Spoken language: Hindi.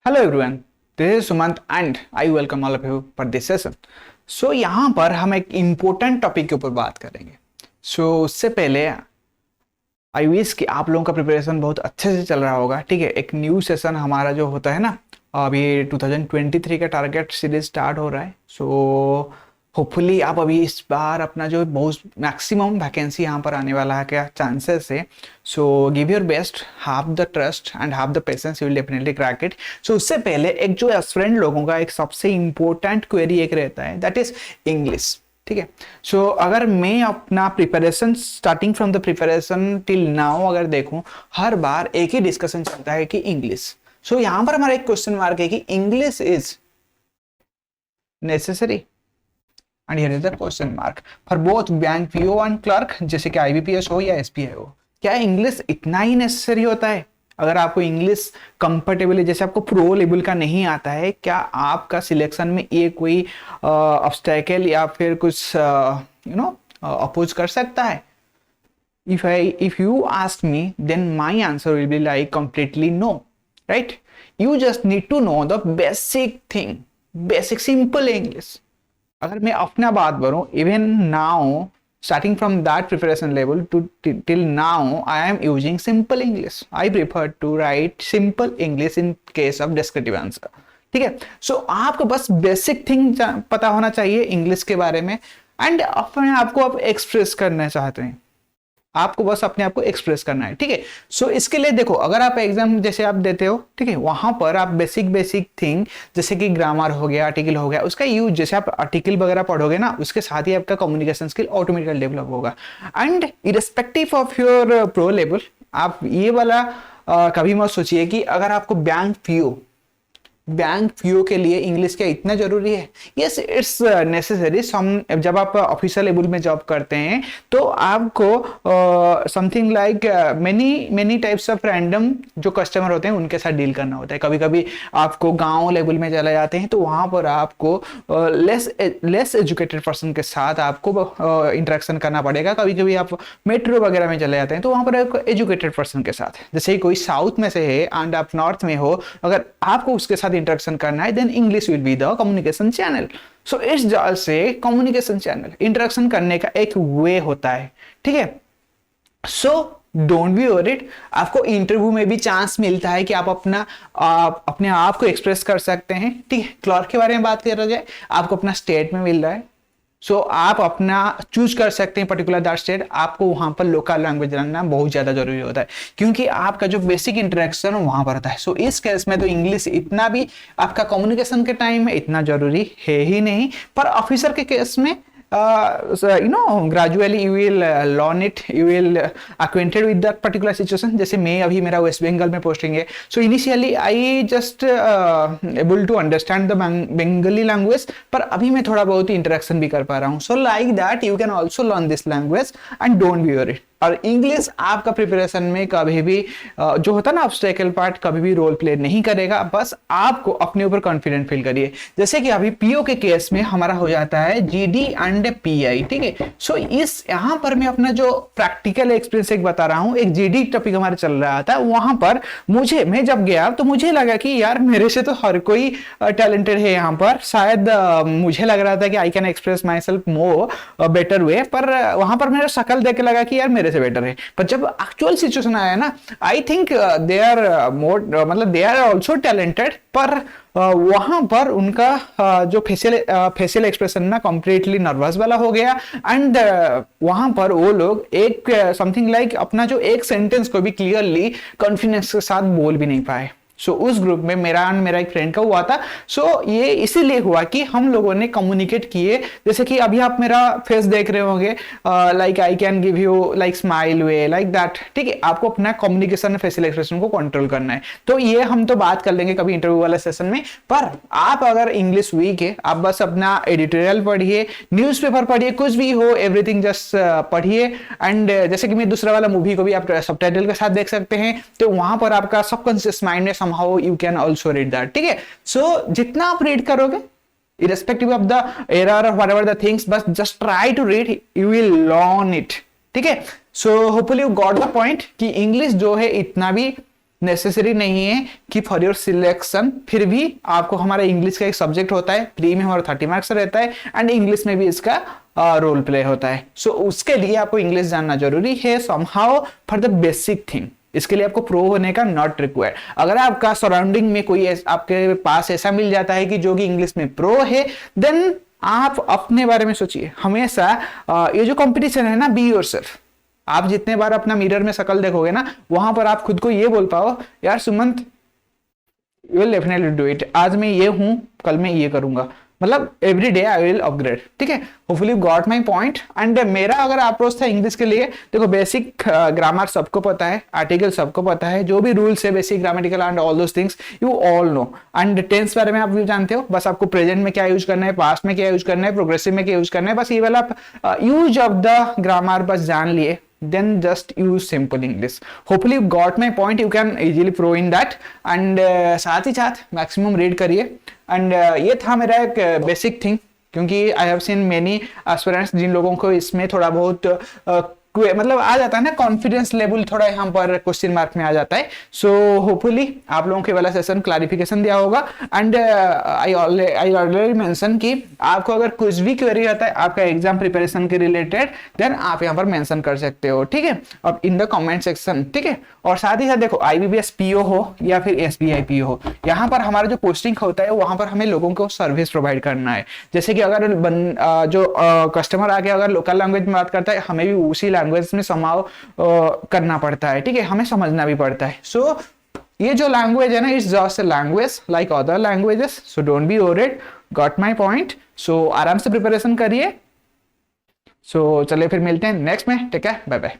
Hello everyone, this is Sumant and I welcome all of you for this session. So यहाँ पर हम एक इम्पोर्टेंट टॉपिक के ऊपर बात करेंगे। उससे पहले आई विश कि आप लोगों का प्रिपरेशन बहुत अच्छे से चल रहा होगा। ठीक है, एक न्यू सेशन हमारा जो होता है ना, अभी 2023 का टारगेट सीरीज स्टार्ट हो रहा है। होपफुली आप अभी इस बार अपना जो बहुत मैक्सिमम वैकेंसी यहाँ पर आने वाला है क्या चांसेस है। Give your best, have the trust and have the patience, you will definitely crack it. उससे पहले एक जो एस्पिरेंट लोगों का एक सबसे इंपॉर्टेंट क्वेरी एक रहता है, दैट इज इंग्लिश। ठीक है, अगर मैं अपना preparation starting from the preparation till now अगर देखूं, हर बार एक ही डिस्कशन चलता है कि इंग्लिश। यहां पर हमारा एक क्वेश्चन मार्क है कि English is necessary and here is the question mark for both bank PO and clerk, जैसे कि आईबीपीएस हो या एसपीआई हो। क्या इंग्लिश इतना ही नेसेसरी होता है? अगर आपको इंग्लिश कंफर्टेबली, जैसे आपको प्रो लेवल का नहीं आता है, क्या आपका सिलेक्शन में ये कोई ऑब्स्टेकल या फिर कुछ अपोज कर सकता है? if you ask me, then my answer will be like completely no, right? You just need to know the basic thing, basic simple English. अगर मैं अपना बात करूं, even now starting from that preparation level to till now I am using simple English. I prefer to write simple English in case of descriptive answer. ठीक है, आपको बस बेसिक थिंग पता होना चाहिए इंग्लिश के बारे में, एंड अपने आप को आप एक्सप्रेस करना चाहते हैं, आपको बस अपने आप को एक्सप्रेस करना है। ठीक है, इसके लिए देखो, अगर आप एग्जाम जैसे आप देते हो, ठीक है, वहां पर आप बेसिक थिंग जैसे कि ग्रामर हो गया, आर्टिकल हो गया, उसका यूज जैसे आप आर्टिकल वगैरह पढ़ोगे ना, उसके साथ ही आपका कम्युनिकेशन स्किल ऑटोमेटिकली डेवलप होगा। And irrespective of your pro level, आप ये वाला कभी मत सोचिए कि अगर आपको बैंक पीओ के लिए इंग्लिश क्या इतना जरूरी है। Yes, it's necessary. जब आप ऑफिसर लेवल में जॉब करते हैं तो आपको something like many types of random जो कस्टमर होते हैं उनके साथ डील करना होता है। कभी कभी आपको गांव लेवल में चले जाते हैं तो वहां पर आपको लेस एजुकेटेड पर्सन के साथ आपको इंटरेक्शन करना पड़ेगा। कभी कभी आप मेट्रो वगैरह में चले जाते हैं तो वहां पर आपको एजुकेटेड पर्सन के साथ, जैसे कोई साउथ में से है एंड आप नॉर्थ में हो, अगर आपको उसके साथ इंटरेक्शन करना है, then English will be the communication channel. इस जॉब से कम्युनिकेशन चैनल इंटरेक्शन करने का एक वे होता है। ठीक है, डोंट बी वरीड। आपको इंटरव्यू में भी चांस मिलता है कि आप अपने आप को एक्सप्रेस कर सकते हैं। ठीक है, क्लर्क के बारे में बात कर जाए, आपको अपना स्टेट में मिल रहा है, आप अपना चूज कर सकते हैं पर्टिकुलर दैट स्टेट। आपको वहां पर लोकल लैंग्वेज जानना बहुत ज्यादा जरूरी होता है, क्योंकि आपका जो बेसिक इंटरेक्शन वहां पर होता है। इस केस में तो इंग्लिश इतना भी आपका कम्युनिकेशन के टाइम में इतना जरूरी है ही नहीं, पर ऑफिसर के केस में gradually you will learn it, you will acquainted with that particular situation. जैसे मैं अभी मेरा वेस्ट बंगाल में पोस्टिंग है, initially I just able to understand the Bengali language, पर अभी मैं थोड़ा बहुत ही इंटरेक्शन भी कर पा रहा हूँ। Like that you can also learn this language and don't be worried. और इंग्लिश आपका प्रिपरेशन में कभी भी जो होता है ना ऑब्स्टेकल पार्ट, कभी भी रोल प्ले नहीं करेगा। बस आपको अपने ऊपर कॉन्फिडेंट फील करिए। जैसे कि अभी पीओ के केस में हमारा हो जाता है जीडी एंड पीआई। ठीक है, इस यहाँ पर मैं अपना जो प्रैक्टिकल एक्सपीरियंस एक बता रहा हूँ। एक जीडी टॉपिक हमारा चल रहा था, वहां पर मैं जब गया तो मुझे लगा कि यार मेरे से तो हर कोई टैलेंटेड है यहाँ पर, शायद मुझे लग रहा था कि I can express my self more better way, पर वहां पर मेरा शक्ल देख के लगा कि यार मेरे से बेटर है। पर जब एक्चुअल सिचुएशन आया ना, I think they are more, मतलब दे आर ऑल्सो टैलेंटेड, पर वहां पर उनका जो फेशियल एक्सप्रेशन ना कंप्लीटली नर्वस वाला हो गया। एंड वहां पर वो लोग एक समथिंग लाइक अपना जो एक सेंटेंस को भी क्लियरली कॉन्फिडेंस के साथ बोल भी नहीं पाए। उस ग्रुप में मेरा एक फ्रेंड का हुआ था। ये इसीलिए हुआ कि हम लोगों ने कम्युनिकेट किए, जैसे कि अभी आप मेरा फेस देख रहे होंगे, like I can give you like smile way like that. ठीक है, आपको अपना कम्युनिकेशन फेशियल एक्सप्रेशन को कंट्रोल करना है। तो ये हम तो बात कर लेंगे कभी इंटरव्यू वाले सेशन में। पर आप अगर इंग्लिश वीक है, आप बस अपना एडिटोरियल पढ़िए, न्यूज़पेपर पढ़िए, कुछ भी हो, एवरीथिंग जस्ट पढ़िए। एंड जैसे कि मैं दूसरा वाला मूवी को भी आप सबटाइटल के साथ देख सकते हैं, तो वहां पर आपका सबकॉन्शियस माइंड में somehow you can also read that. ठीक है, जितना आप रीड करोगे, irrespective of the error or whatever the things, but just try to read, you will learn it. ठीक है, hopefully you got the point कि इंग्लिश जो है इतना भी नेसेसरी नहीं है कि फॉर योर सिलेक्शन। फिर भी आपको, हमारा इंग्लिश का एक सब्जेक्ट होता है, प्री में हमारा 30 मार्क्स रहता है एंड इंग्लिश में भी इसका रोल प्ले होता है। सो उसके लिए आपको इंग्लिश जानना जरूरी है somehow for the basic thing. इसके लिए आपको प्रो होने का नॉट रिक्वायर्ड। अगर आपका सराउंडिंग में कोई आपके पास ऐसा मिल जाता है कि जो कि इंग्लिश में प्रो है, देन आप अपने बारे में सोचिए। हमेशा ये जो कंपटीशन है ना, बी योरसेल्फ। आप जितने बार अपना मिरर में शक्ल देखोगे ना, वहां पर आप खुद को ये बोल पाओ, यार Sumant you will definitely do it. आज मैं ये हूं, कल मैं ये करूंगा, मतलब every day I will upgrade. ठीक है, hopefully got my point. And मेरा अगर अप्रोच था इंग्लिश के लिए, देखो बेसिक ग्रामर सबको पता है, आर्टिकल सबको पता है, जो भी रूल्स है basic grammatical and all those things you all know. And tense बारे में आप भी जानते हो, बस आपको प्रेजेंट में क्या यूज करना है, पास्ट में क्या यूज करना है, प्रोग्रेसिव में क्या यूज करना है, बस ये वाला यूज ऑफ द ग्रामर बस जान लिए, then just use simple English. Hopefully you got my point. You can easily pro in that. And साथ ही साथ maximum read करिए। and ये था मेरा एक basic thing, क्योंकि I have seen many aspirants जिन लोगों को इसमें थोड़ा बहुत मतलब आ जाता है ना, कॉन्फिडेंस लेवल थोड़ा यहाँ पर क्वेश्चन मार्क में आ जाता है। सो होपफुली आप लोगों के वाला सेशन क्लैरिफिकेशन दिया होगा। एंड आई ऑलरेडी मेंशन कि आपको अगर कुछ भी क्वेरी रहता है आपका एग्जाम प्रिपरेशन के रिलेटेड, देन आप यहाँ पर मेंशन कर सकते हो। ठीक है, अब इन द कमेंट सेक्शन। ठीक है, और साथ ही साथ देखो IBPS PO हो या फिर SBI PO हो, यहाँ पर हमारा जो पोस्टिंग होता है वहां पर हमें लोगों को सर्विस प्रोवाइड करना है। जैसे कि अगर जो कस्टमर आके अगर लोकल लैंग्वेज में बात करता है, हमें भी उसी लैंग्वेज में समाव करना पड़ता है। ठीक है, हमें समझना भी पड़ता है। सो ये जो लैंग्वेज है ना, it's just a language like other languages. So don't be worried, got my point. So आराम से प्रिपरेशन करिए। सो चलिए फिर मिलते हैं नेक्स्ट में। ठीक है, बाय बाय।